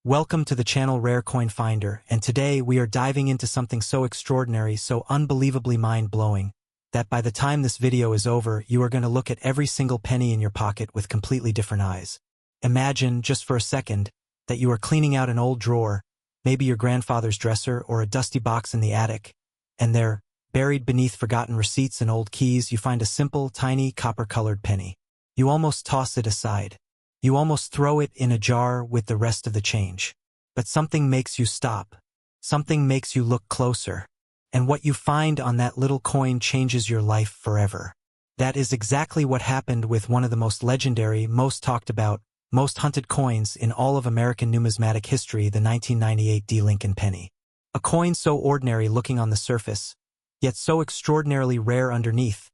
Welcome to the channel Rare Coin Finder, and today we are diving into something so extraordinary, so unbelievably mind-blowing, that by the time this video is over, you are going to look at every single penny in your pocket with completely different eyes. Imagine, just for a second, that you are cleaning out an old drawer, maybe your grandfather's dresser or a dusty box in the attic, and there, buried beneath forgotten receipts and old keys, you find a simple, tiny, copper-colored penny. You almost toss it aside. You almost throw it in a jar with the rest of the change. But something makes you stop. Something makes you look closer. And what you find on that little coin changes your life forever. That is exactly what happened with one of the most legendary, most talked about, most hunted coins in all of American numismatic history, the 1998 Lincoln Penny. A coin so ordinary looking on the surface, yet so extraordinarily rare underneath,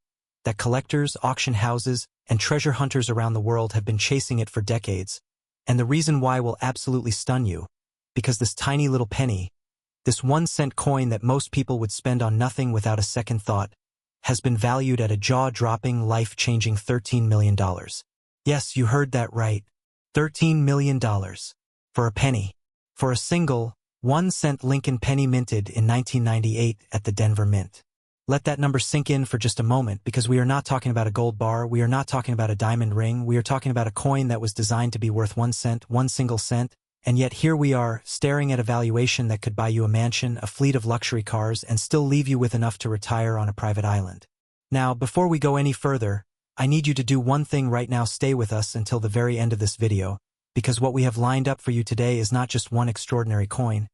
that collectors, auction houses, and treasure hunters around the world have been chasing it for decades. And the reason why will absolutely stun you, because this tiny little penny, this 1-cent coin that most people would spend on nothing without a second thought, has been valued at a jaw-dropping, life-changing $13 million. Yes, you heard that right. $13 million. For a penny. For a single, 1-cent Lincoln penny minted in 1998 at the Denver Mint. Let that number sink in for just a moment, because we are not talking about a gold bar, we are not talking about a diamond ring, we are talking about a coin that was designed to be worth 1 cent, one single cent, and yet here we are, staring at a valuation that could buy you a mansion, a fleet of luxury cars, and still leave you with enough to retire on a private island. Now, before we go any further, I need you to do one thing right now. Stay with us until the very end of this video, because what we have lined up for you today is not just one extraordinary coin.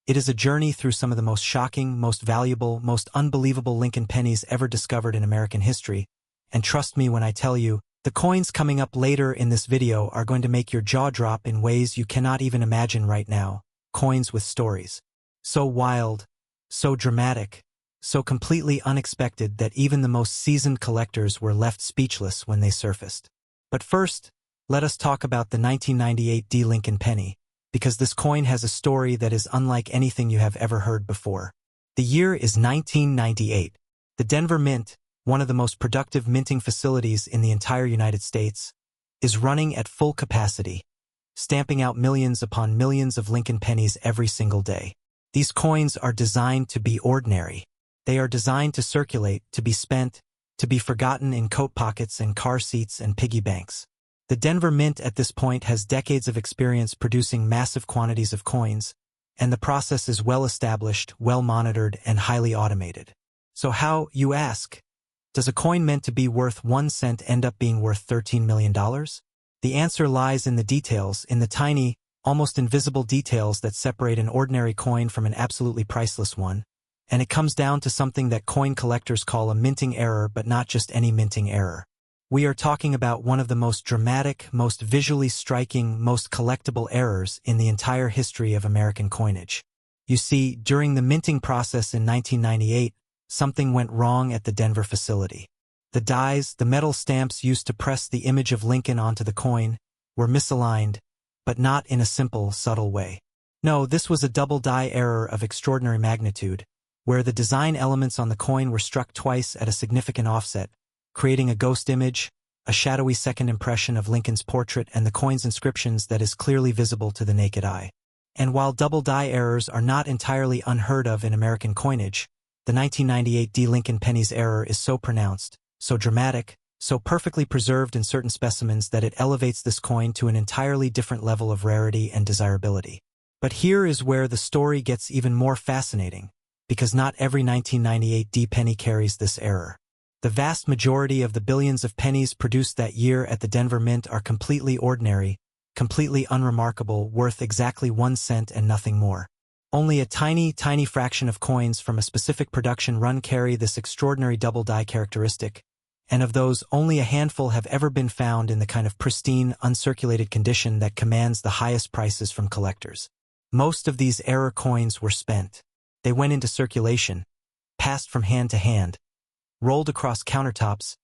It is a journey through some of the most shocking, most valuable, most unbelievable Lincoln pennies ever discovered in American history. And trust me when I tell you, the coins coming up later in this video are going to make your jaw drop in ways you cannot even imagine right now. Coins with stories. So wild, so dramatic, so completely unexpected that even the most seasoned collectors were left speechless when they surfaced. But first, let us talk about the 1998 Lincoln penny, because this coin has a story that is unlike anything you have ever heard before. The year is 1998. The Denver Mint, one of the most productive minting facilities in the entire United States, is running at full capacity, stamping out millions upon millions of Lincoln pennies every single day. These coins are designed to be ordinary. They are designed to circulate, to be spent, to be forgotten in coat pockets and car seats and piggy banks. The Denver Mint at this point has decades of experience producing massive quantities of coins, and the process is well established, well monitored, and highly automated. So how, you ask, does a coin meant to be worth 1 cent end up being worth $13 million? The answer lies in the details, in the tiny, almost invisible details that separate an ordinary coin from an absolutely priceless one, and it comes down to something that coin collectors call a minting error, but not just any minting error. We are talking about one of the most dramatic, most visually striking, most collectible errors in the entire history of American coinage. You see, during the minting process in 1998, something went wrong at the Denver facility. The dies, the metal stamps used to press the image of Lincoln onto the coin, were misaligned, but not in a simple, subtle way. No, this was a double die error of extraordinary magnitude, where the design elements on the coin were struck twice at a significant offset, creating a ghost image, a shadowy second impression of Lincoln's portrait and the coin's inscriptions that is clearly visible to the naked eye. And while double die errors are not entirely unheard of in American coinage, the 1998 Lincoln penny's error is so pronounced, so dramatic, so perfectly preserved in certain specimens that it elevates this coin to an entirely different level of rarity and desirability. But here is where the story gets even more fascinating, because not every 1998 penny carries this error. The vast majority of the billions of pennies produced that year at the Denver Mint are completely ordinary, completely unremarkable, worth exactly 1 cent and nothing more. Only a tiny, tiny fraction of coins from a specific production run carry this extraordinary double die characteristic, and of those, only a handful have ever been found in the kind of pristine, uncirculated condition that commands the highest prices from collectors. Most of these error coins were spent. They went into circulation, passed from hand to hand, rolled across countertops,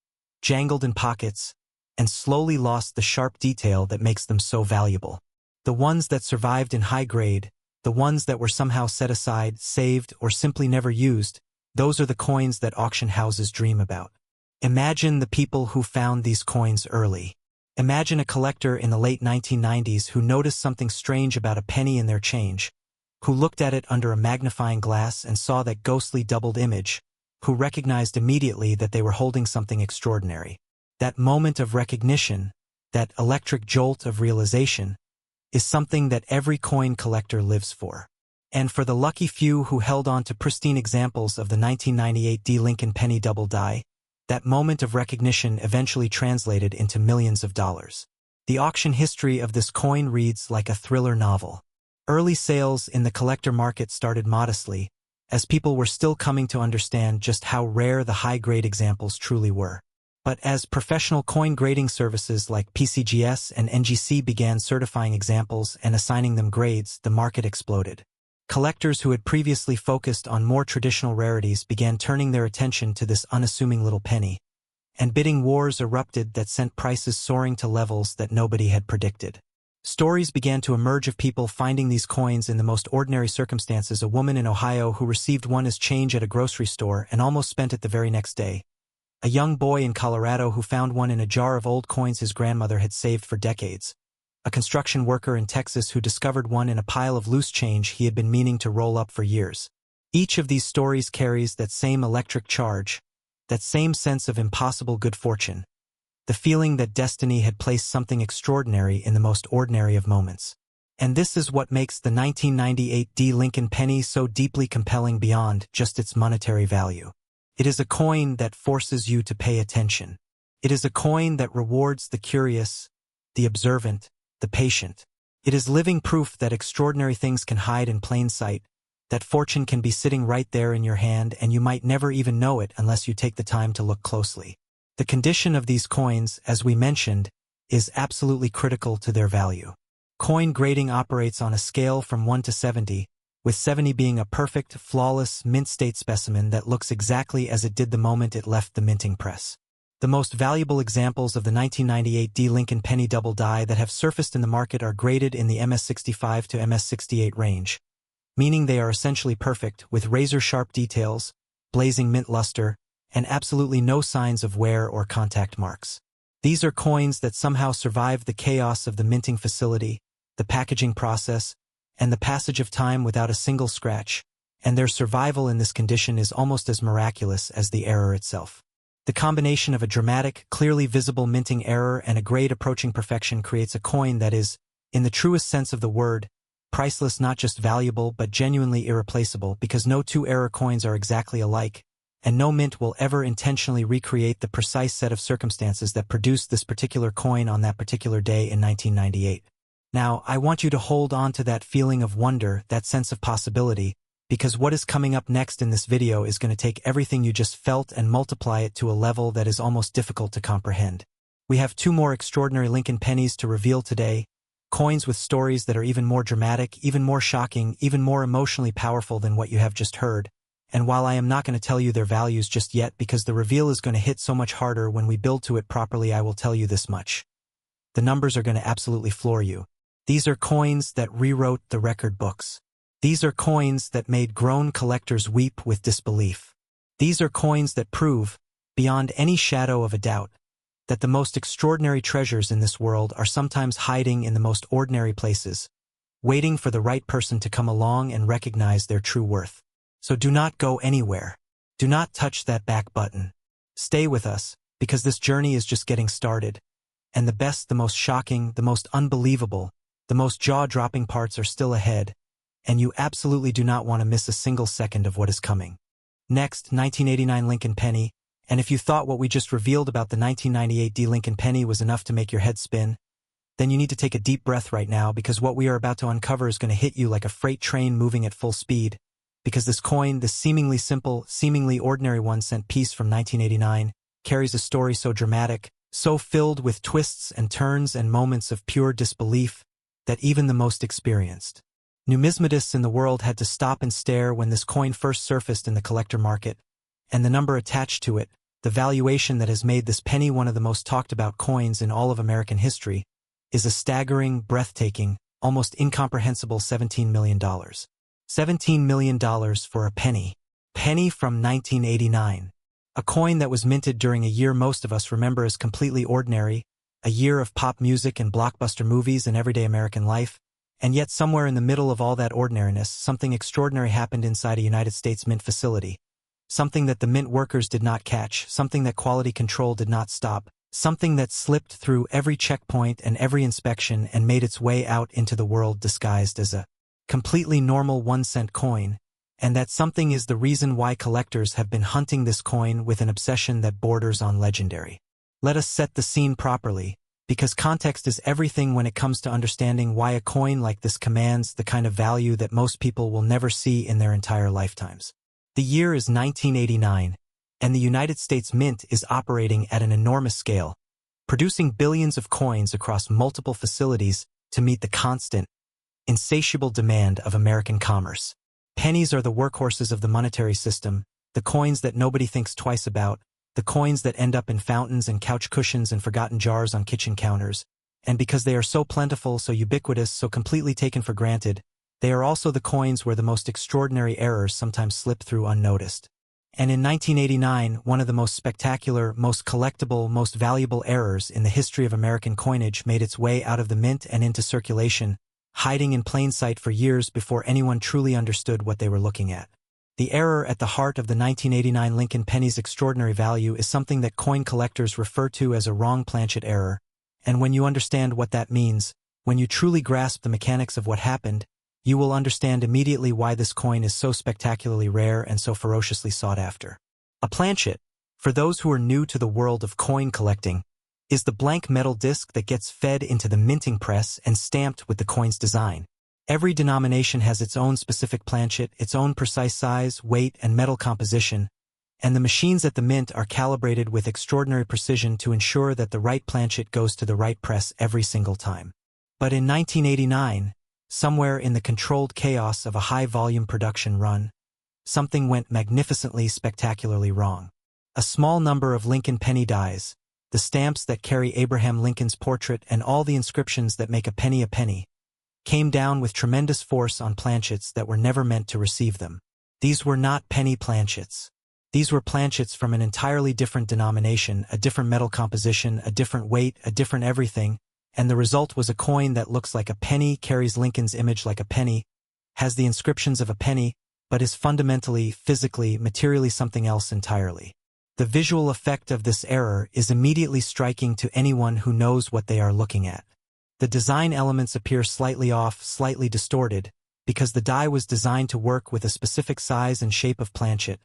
jangled in pockets, and slowly lost the sharp detail that makes them so valuable. The ones that survived in high grade, the ones that were somehow set aside, saved, or simply never used, those are the coins that auction houses dream about. Imagine the people who found these coins early. Imagine a collector in the late 1990s who noticed something strange about a penny in their change, who looked at it under a magnifying glass and saw that ghostly doubled image, who recognized immediately that they were holding something extraordinary. That moment of recognition, that electric jolt of realization, is something that every coin collector lives for. And for the lucky few who held on to pristine examples of the 1998 Lincoln Penny double die, that moment of recognition eventually translated into millions of dollars. The auction history of this coin reads like a thriller novel. Early sales in the collector market started modestly, as people were still coming to understand just how rare the high-grade examples truly were. But as professional coin grading services like PCGS and NGC began certifying examples and assigning them grades, the market exploded. Collectors who had previously focused on more traditional rarities began turning their attention to this unassuming little penny, and bidding wars erupted that sent prices soaring to levels that nobody had predicted. Stories began to emerge of people finding these coins in the most ordinary circumstances. A woman in Ohio who received one as change at a grocery store and almost spent it the very next day. A young boy in Colorado who found one in a jar of old coins his grandmother had saved for decades. A construction worker in Texas who discovered one in a pile of loose change he had been meaning to roll up for years. Each of these stories carries that same electric charge, that same sense of impossible good fortune, the feeling that destiny had placed something extraordinary in the most ordinary of moments. And this is what makes the 1998 Lincoln Penny so deeply compelling beyond just its monetary value. It is a coin that forces you to pay attention. It is a coin that rewards the curious, the observant, the patient. It is living proof that extraordinary things can hide in plain sight, that fortune can be sitting right there in your hand and you might never even know it unless you take the time to look closely. The condition of these coins, as we mentioned, is absolutely critical to their value. Coin grading operates on a scale from 1 to 70, with 70 being a perfect, flawless, mint-state specimen that looks exactly as it did the moment it left the minting press. The most valuable examples of the 1998 Lincoln Penny double die that have surfaced in the market are graded in the MS65 to MS68 range, meaning they are essentially perfect, with razor-sharp details, blazing mint luster, and absolutely no signs of wear or contact marks. These are coins that somehow survived the chaos of the minting facility, the packaging process, and the passage of time without a single scratch, and their survival in this condition is almost as miraculous as the error itself. The combination of a dramatic, clearly visible minting error and a grade approaching perfection creates a coin that is, in the truest sense of the word, priceless, not just valuable but genuinely irreplaceable, because no two error coins are exactly alike, and no mint will ever intentionally recreate the precise set of circumstances that produced this particular coin on that particular day in 1998. Now, I want you to hold on to that feeling of wonder, that sense of possibility, because what is coming up next in this video is going to take everything you just felt and multiply it to a level that is almost difficult to comprehend. We have two more extraordinary Lincoln pennies to reveal today, coins with stories that are even more dramatic, even more shocking, even more emotionally powerful than what you have just heard. And while I am not going to tell you their values just yet because the reveal is going to hit so much harder when we build to it properly, I will tell you this much. The numbers are going to absolutely floor you. These are coins that rewrote the record books. These are coins that made grown collectors weep with disbelief. These are coins that prove, beyond any shadow of a doubt, that the most extraordinary treasures in this world are sometimes hiding in the most ordinary places, waiting for the right person to come along and recognize their true worth. So do not go anywhere. Do not touch that back button. Stay with us, because this journey is just getting started, and the best, the most shocking, the most unbelievable, the most jaw-dropping parts are still ahead, and you absolutely do not want to miss a single second of what is coming. Next, 1989 Lincoln Penny, and if you thought what we just revealed about the 1998 Lincoln Penny was enough to make your head spin, then you need to take a deep breath right now, because what we are about to uncover is going to hit you like a freight train moving at full speed, because this coin, this seemingly simple, seemingly ordinary one-cent piece from 1989, carries a story so dramatic, so filled with twists and turns and moments of pure disbelief, that even the most experienced numismatists in the world had to stop and stare when this coin first surfaced in the collector market, and the number attached to it, the valuation that has made this penny one of the most talked about coins in all of American history, is a staggering, breathtaking, almost incomprehensible $17 million. $17 million for a penny. Penny from 1989. A coin that was minted during a year most of us remember as completely ordinary, a year of pop music and blockbuster movies and everyday American life, and yet somewhere in the middle of all that ordinariness, something extraordinary happened inside a United States mint facility. Something that the mint workers did not catch, something that quality control did not stop, something that slipped through every checkpoint and every inspection and made its way out into the world disguised as a completely normal 1-cent coin, and that something is the reason why collectors have been hunting this coin with an obsession that borders on legendary. Let us set the scene properly, because context is everything when it comes to understanding why a coin like this commands the kind of value that most people will never see in their entire lifetimes. The year is 1989, and the United States Mint is operating at an enormous scale, producing billions of coins across multiple facilities to meet the constant, insatiable demand of American commerce. Pennies are the workhorses of the monetary system, the coins that nobody thinks twice about, the coins that end up in fountains and couch cushions and forgotten jars on kitchen counters, and because they are so plentiful, so ubiquitous, so completely taken for granted, they are also the coins where the most extraordinary errors sometimes slip through unnoticed. And in 1989, one of the most spectacular, most collectible, most valuable errors in the history of American coinage made its way out of the mint and into circulation, hiding in plain sight for years before anyone truly understood what they were looking at. The error at the heart of the 1989 Lincoln Penny's extraordinary value is something that coin collectors refer to as a wrong Planchet error, and when you understand what that means, when you truly grasp the mechanics of what happened, you will understand immediately why this coin is so spectacularly rare and so ferociously sought after. A planchet, for those who are new to the world of coin collecting, is the blank metal disc that gets fed into the minting press and stamped with the coin's design. Every denomination has its own specific planchet, its own precise size, weight, and metal composition, and the machines at the mint are calibrated with extraordinary precision to ensure that the right planchet goes to the right press every single time. But in 1989, somewhere in the controlled chaos of a high-volume production run, something went magnificently, spectacularly wrong. A small number of Lincoln penny dies, the stamps that carry Abraham Lincoln's portrait and all the inscriptions that make a penny, came down with tremendous force on planchets that were never meant to receive them. These were not penny planchets. These were planchets from an entirely different denomination, a different metal composition, a different weight, a different everything, and the result was a coin that looks like a penny, carries Lincoln's image like a penny, has the inscriptions of a penny, but is fundamentally, physically, materially something else entirely. The visual effect of this error is immediately striking to anyone who knows what they are looking at. The design elements appear slightly off, slightly distorted, because the die was designed to work with a specific size and shape of planchet,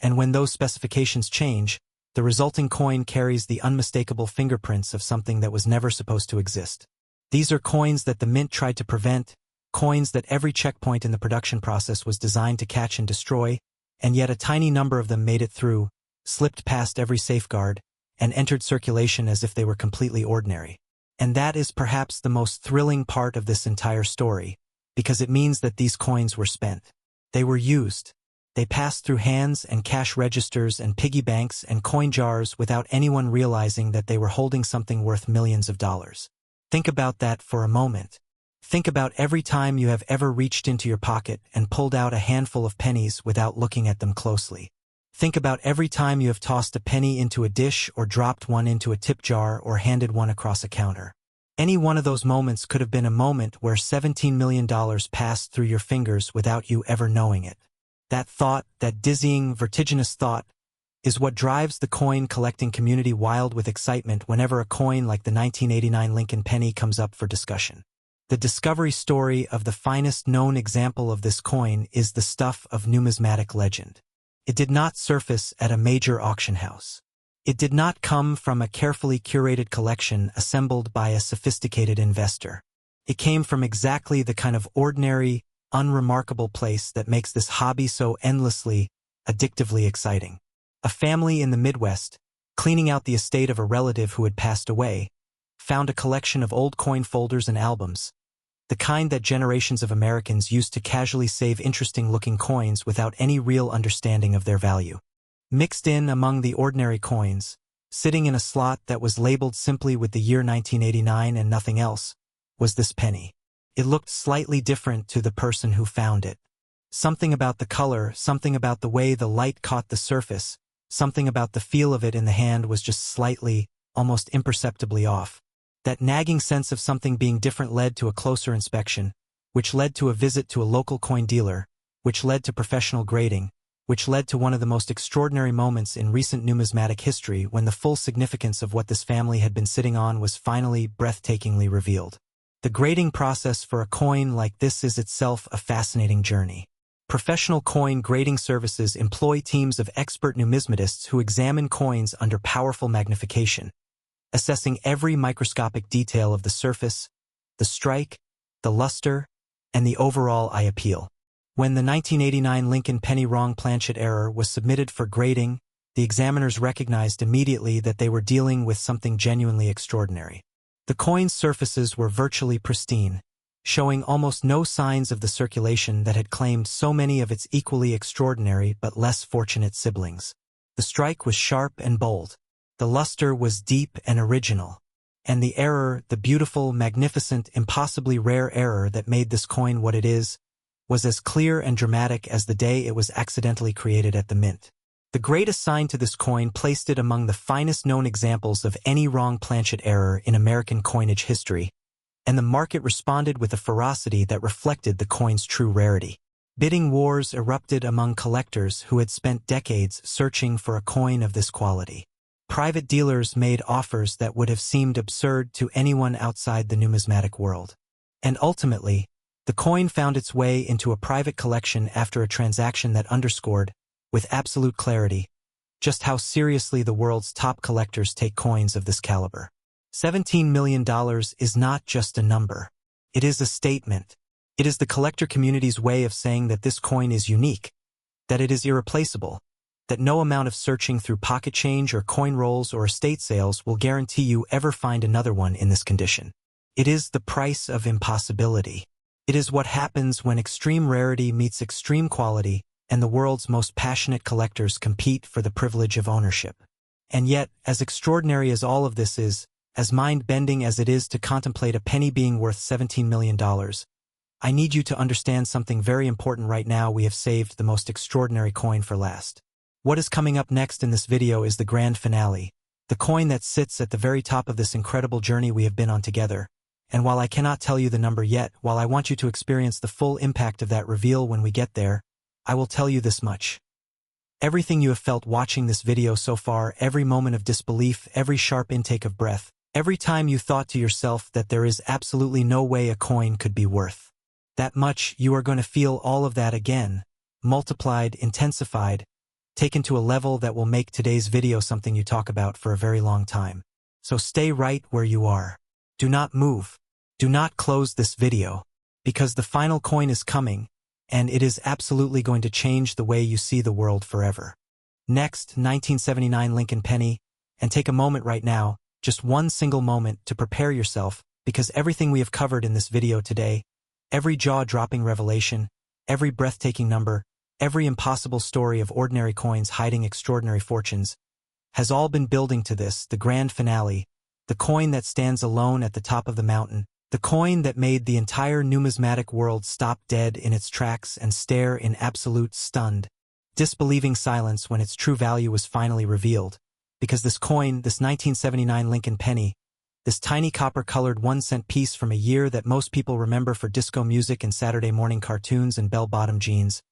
and when those specifications change, the resulting coin carries the unmistakable fingerprints of something that was never supposed to exist. These are coins that the mint tried to prevent, coins that every checkpoint in the production process was designed to catch and destroy, and yet a tiny number of them made it through, slipped past every safeguard, and entered circulation as if they were completely ordinary. And that is perhaps the most thrilling part of this entire story, because it means that these coins were spent. They were used. They passed through hands and cash registers and piggy banks and coin jars without anyone realizing that they were holding something worth millions of dollars. Think about that for a moment. Think about every time you have ever reached into your pocket and pulled out a handful of pennies without looking at them closely. Think about every time you have tossed a penny into a dish or dropped one into a tip jar or handed one across a counter. Any one of those moments could have been a moment where $17 million passed through your fingers without you ever knowing it. That thought, that dizzying, vertiginous thought, is what drives the coin collecting community wild with excitement whenever a coin like the 1989 Lincoln penny comes up for discussion. The discovery story of the finest known example of this coin is the stuff of numismatic legend. It did not surface at a major auction house. It did not come from a carefully curated collection assembled by a sophisticated investor. It came from exactly the kind of ordinary, unremarkable place that makes this hobby so endlessly, addictively exciting. A family in the Midwest, cleaning out the estate of a relative who had passed away, found a collection of old coin folders and albums, the kind that generations of Americans used to casually save interesting-looking coins without any real understanding of their value. Mixed in among the ordinary coins, sitting in a slot that was labeled simply with the year 1989 and nothing else, was this penny. It looked slightly different to the person who found it. Something about the color, something about the way the light caught the surface, something about the feel of it in the hand was just slightly, almost imperceptibly off. That nagging sense of something being different led to a closer inspection, which led to a visit to a local coin dealer, which led to professional grading, which led to one of the most extraordinary moments in recent numismatic history when the full significance of what this family had been sitting on was finally breathtakingly revealed. The grading process for a coin like this is itself a fascinating journey. Professional coin grading services employ teams of expert numismatists who examine coins under powerful magnification, assessing every microscopic detail of the surface, the strike, the luster, and the overall eye appeal. When the 1989 Lincoln Penny wrong Planchet error was submitted for grading, the examiners recognized immediately that they were dealing with something genuinely extraordinary. The coin's surfaces were virtually pristine, showing almost no signs of the circulation that had claimed so many of its equally extraordinary but less fortunate siblings. The strike was sharp and bold. The luster was deep and original. And the error, the beautiful, magnificent, impossibly rare error that made this coin what it is, was as clear and dramatic as the day it was accidentally created at the mint. The grade assigned to this coin placed it among the finest known examples of any wrong Planchet error in American coinage history, and the market responded with a ferocity that reflected the coin's true rarity. Bidding wars erupted among collectors who had spent decades searching for a coin of this quality. Private dealers made offers that would have seemed absurd to anyone outside the numismatic world. And ultimately, the coin found its way into a private collection after a transaction that underscored, with absolute clarity, just how seriously the world's top collectors take coins of this caliber. $17 million is not just a number. It is a statement. It is the collector community's way of saying that this coin is unique, that it is irreplaceable, that no amount of searching through pocket change or coin rolls or estate sales will guarantee you ever find another one in this condition. It is the price of impossibility. It is what happens when extreme rarity meets extreme quality and the world's most passionate collectors compete for the privilege of ownership. And yet, as extraordinary as all of this is, as mind-bending as it is to contemplate a penny being worth $17 million, I need you to understand something very important right now. We have saved the most extraordinary coin for last. What is coming up next in this video is the grand finale, the coin that sits at the very top of this incredible journey we have been on together. And while I cannot tell you the number yet, while I want you to experience the full impact of that reveal when we get there, I will tell you this much. Everything you have felt watching this video so far, every moment of disbelief, every sharp intake of breath, every time you thought to yourself that there is absolutely no way a coin could be worth that much, you are going to feel all of that again, multiplied, intensified, taken to a level that will make today's video something you talk about for a very long time. So stay right where you are. Do not move. Do not close this video, because the final coin is coming, and it is absolutely going to change the way you see the world forever. Next, 1979 Lincoln Penny, and take a moment right now, just one single moment to prepare yourself, because everything we have covered in this video today, every jaw-dropping revelation, every breathtaking number, every impossible story of ordinary coins hiding extraordinary fortunes, has all been building to this, the grand finale, the coin that stands alone at the top of the mountain, the coin that made the entire numismatic world stop dead in its tracks and stare in absolute stunned, disbelieving silence when its true value was finally revealed, because this coin, this 1979 Lincoln Penny, this tiny copper-colored 1-cent piece from a year that most people remember for disco music and Saturday morning cartoons and bell-bottom jeans,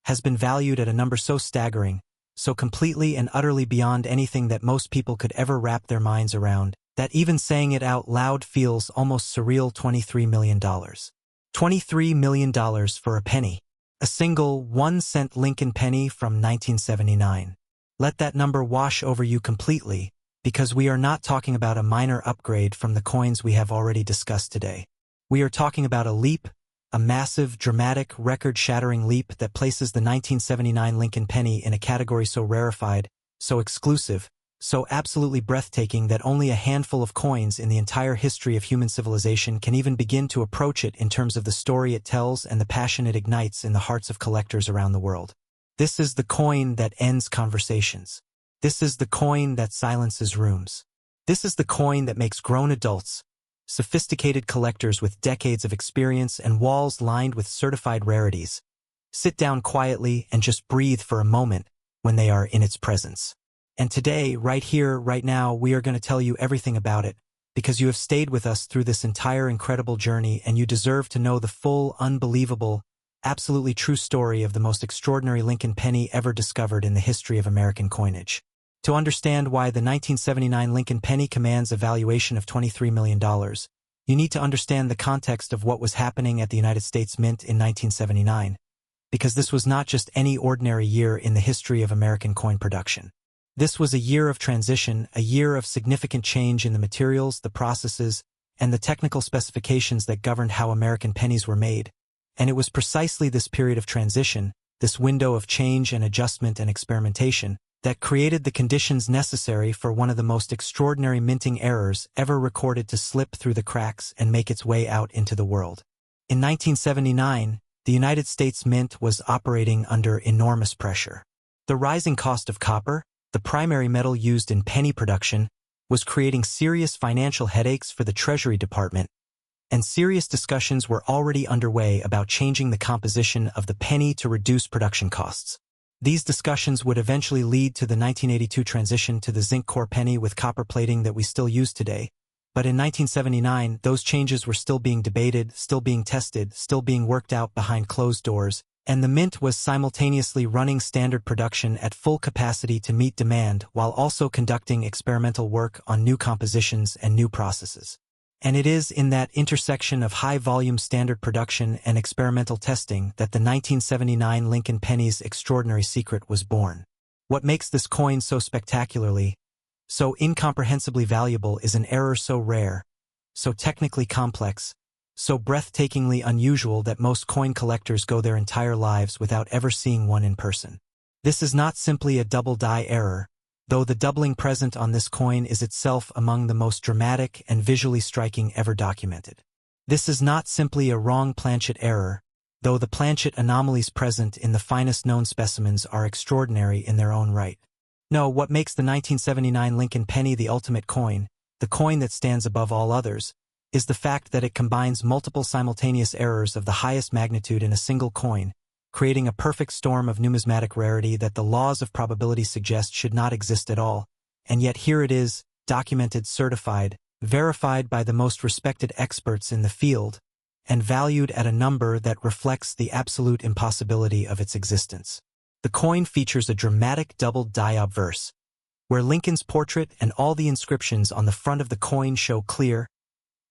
has been valued at a number so staggering, so completely and utterly beyond anything that most people could ever wrap their minds around, that even saying it out loud feels almost surreal. $23 million. $23 million for a penny. A single 1-cent Lincoln Penny from 1979. Let that number wash over you completely, because we are not talking about a minor upgrade from the coins we have already discussed today. We are talking about a leap, a massive, dramatic, record-shattering leap that places the 1979 Lincoln Penny in a category so rarefied, so exclusive, so absolutely breathtaking that only a handful of coins in the entire history of human civilization can even begin to approach it in terms of the story it tells and the passion it ignites in the hearts of collectors around the world. This is the coin that ends conversations. This is the coin that silences rooms. This is the coin that makes grown adults, sophisticated collectors with decades of experience and walls lined with certified rarities, sit down quietly and just breathe for a moment when they are in its presence. And today, right here, right now, we are going to tell you everything about it, because you have stayed with us through this entire incredible journey and you deserve to know the full, unbelievable, absolutely true story of the most extraordinary Lincoln penny ever discovered in the history of American coinage. To understand why the 1979 Lincoln penny commands a valuation of $23 million, you need to understand the context of what was happening at the United States Mint in 1979, because this was not just any ordinary year in the history of American coin production. This was a year of transition, a year of significant change in the materials, the processes, and the technical specifications that governed how American pennies were made. And it was precisely this period of transition, this window of change and adjustment and experimentation, that created the conditions necessary for one of the most extraordinary minting errors ever recorded to slip through the cracks and make its way out into the world. In 1979, the United States Mint was operating under enormous pressure. The rising cost of copper, the primary metal used in penny production, was creating serious financial headaches for the Treasury Department, and serious discussions were already underway about changing the composition of the penny to reduce production costs. These discussions would eventually lead to the 1982 transition to the zinc core penny with copper plating that we still use today. But in 1979, those changes were still being debated, still being tested, still being worked out behind closed doors, and the Mint was simultaneously running standard production at full capacity to meet demand while also conducting experimental work on new compositions and new processes. And it is in that intersection of high-volume standard production and experimental testing that the 1979 Lincoln penny's extraordinary secret was born. What makes this coin so spectacularly, so incomprehensibly valuable is an error so rare, so technically complex, so breathtakingly unusual that most coin collectors go their entire lives without ever seeing one in person. This is not simply a double die error, though the doubling present on this coin is itself among the most dramatic and visually striking ever documented. This is not simply a wrong Planchet error, though the Planchet anomalies present in the finest known specimens are extraordinary in their own right. No, what makes the 1979 Lincoln penny the ultimate coin, the coin that stands above all others, is the fact that it combines multiple simultaneous errors of the highest magnitude in a single coin, creating a perfect storm of numismatic rarity that the laws of probability suggest should not exist at all, and yet here it is, documented, certified, verified by the most respected experts in the field, and valued at a number that reflects the absolute impossibility of its existence. The coin features a dramatic double die obverse, where Lincoln's portrait and all the inscriptions on the front of the coin show clear,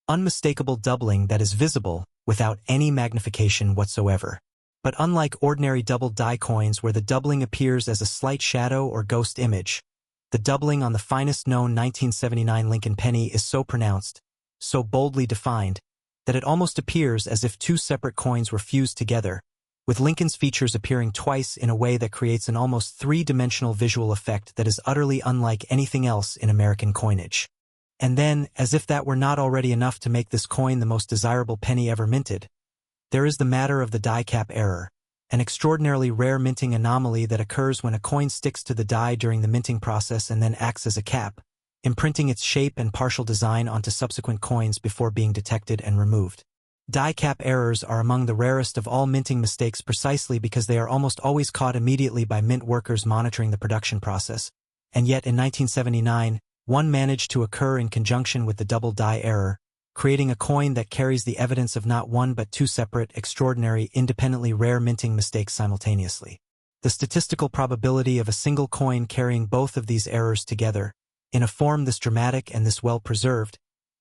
unmistakable doubling that is visible without any magnification whatsoever. But unlike ordinary double die coins where the doubling appears as a slight shadow or ghost image, the doubling on the finest known 1979 Lincoln penny is so pronounced, so boldly defined, that it almost appears as if two separate coins were fused together, with Lincoln's features appearing twice in a way that creates an almost three-dimensional visual effect that is utterly unlike anything else in American coinage. And then, as if that were not already enough to make this coin the most desirable penny ever minted, there is the matter of the die cap error, an extraordinarily rare minting anomaly that occurs when a coin sticks to the die during the minting process and then acts as a cap, imprinting its shape and partial design onto subsequent coins before being detected and removed. Die cap errors are among the rarest of all minting mistakes precisely because they are almost always caught immediately by mint workers monitoring the production process, and yet in 1979, one managed to occur in conjunction with the double die error, creating a coin that carries the evidence of not one but two separate, extraordinary, independently rare minting mistakes simultaneously. The statistical probability of a single coin carrying both of these errors together, in a form this dramatic and this well-preserved,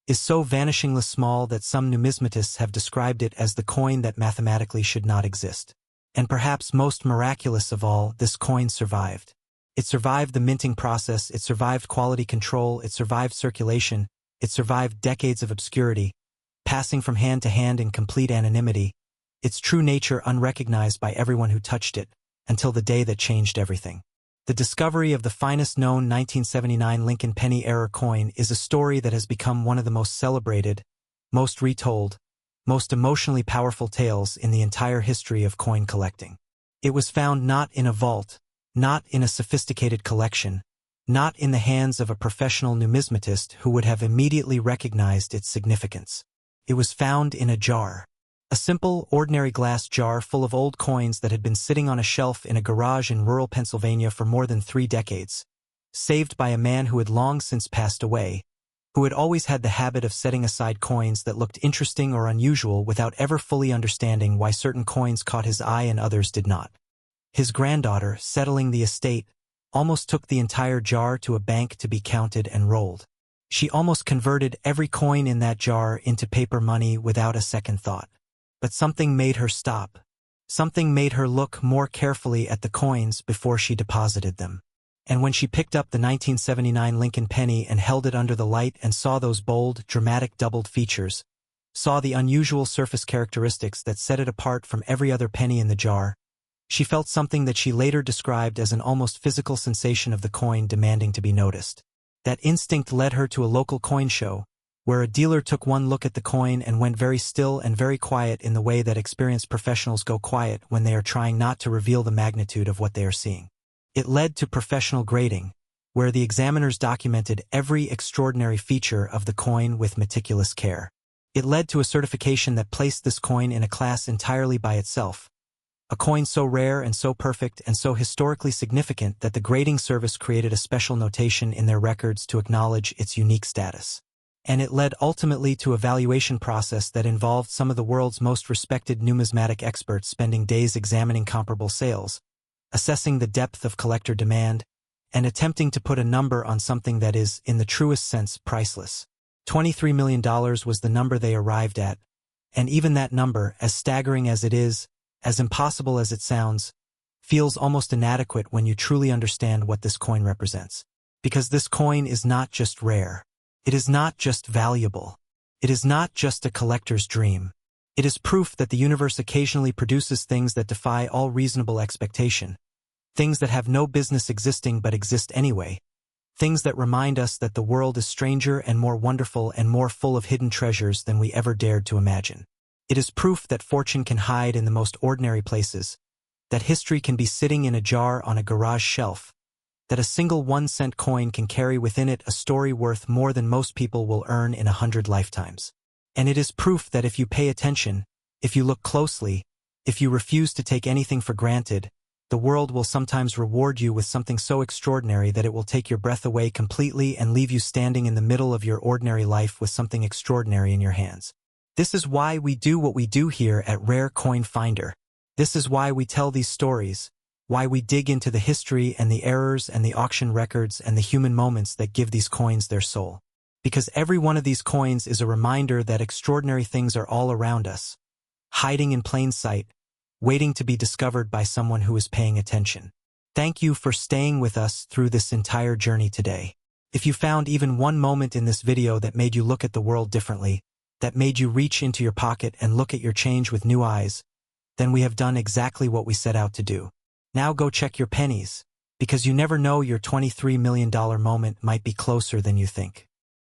is so vanishingly small that some numismatists have described it as the coin that mathematically should not exist. And perhaps most miraculous of all, this coin survived. It survived the minting process, it survived quality control, it survived circulation, it survived decades of obscurity, passing from hand to hand in complete anonymity, its true nature unrecognized by everyone who touched it, until the day that changed everything. The discovery of the finest known 1979 Lincoln penny error coin is a story that has become one of the most celebrated, most retold, most emotionally powerful tales in the entire history of coin collecting. It was found not in a vault, not in a sophisticated collection, not in the hands of a professional numismatist who would have immediately recognized its significance. It was found in a jar. A simple, ordinary glass jar full of old coins that had been sitting on a shelf in a garage in rural Pennsylvania for more than 3 decades, saved by a man who had long since passed away, who had always had the habit of setting aside coins that looked interesting or unusual without ever fully understanding why certain coins caught his eye and others did not. His granddaughter, settling the estate, almost took the entire jar to a bank to be counted and rolled. She almost converted every coin in that jar into paper money without a second thought. But something made her stop. Something made her look more carefully at the coins before she deposited them. And when she picked up the 1979 Lincoln penny and held it under the light and saw those bold, dramatic doubled features, saw the unusual surface characteristics that set it apart from every other penny in the jar, she felt something that she later described as an almost physical sensation of the coin demanding to be noticed. That instinct led her to a local coin show, where a dealer took one look at the coin and went very still and very quiet in the way that experienced professionals go quiet when they are trying not to reveal the magnitude of what they are seeing. It led to professional grading, where the examiners documented every extraordinary feature of the coin with meticulous care. It led to a certification that placed this coin in a class entirely by itself, a coin so rare and so perfect and so historically significant that the grading service created a special notation in their records to acknowledge its unique status. And it led ultimately to a valuation process that involved some of the world's most respected numismatic experts spending days examining comparable sales, assessing the depth of collector demand, and attempting to put a number on something that is, in the truest sense, priceless. $23 million was the number they arrived at, and even that number, as staggering as it is, as impossible as it sounds, feels almost inadequate when you truly understand what this coin represents. Because this coin is not just rare. It is not just valuable. It is not just a collector's dream. It is proof that the universe occasionally produces things that defy all reasonable expectation, things that have no business existing but exist anyway, things that remind us that the world is stranger and more wonderful and more full of hidden treasures than we ever dared to imagine. It is proof that fortune can hide in the most ordinary places, that history can be sitting in a jar on a garage shelf, that a single 1-cent coin can carry within it a story worth more than most people will earn in 100 lifetimes. And it is proof that if you pay attention, if you look closely, if you refuse to take anything for granted, the world will sometimes reward you with something so extraordinary that it will take your breath away completely and leave you standing in the middle of your ordinary life with something extraordinary in your hands. This is why we do what we do here at Rare Coin Finder. This is why we tell these stories, why we dig into the history and the errors and the auction records and the human moments that give these coins their soul. Because every one of these coins is a reminder that extraordinary things are all around us, hiding in plain sight, waiting to be discovered by someone who is paying attention. Thank you for staying with us through this entire journey today. If you found even one moment in this video that made you look at the world differently, that made you reach into your pocket and look at your change with new eyes, then we have done exactly what we set out to do. Now go check your pennies, because you never know, your $23 million moment might be closer than you think.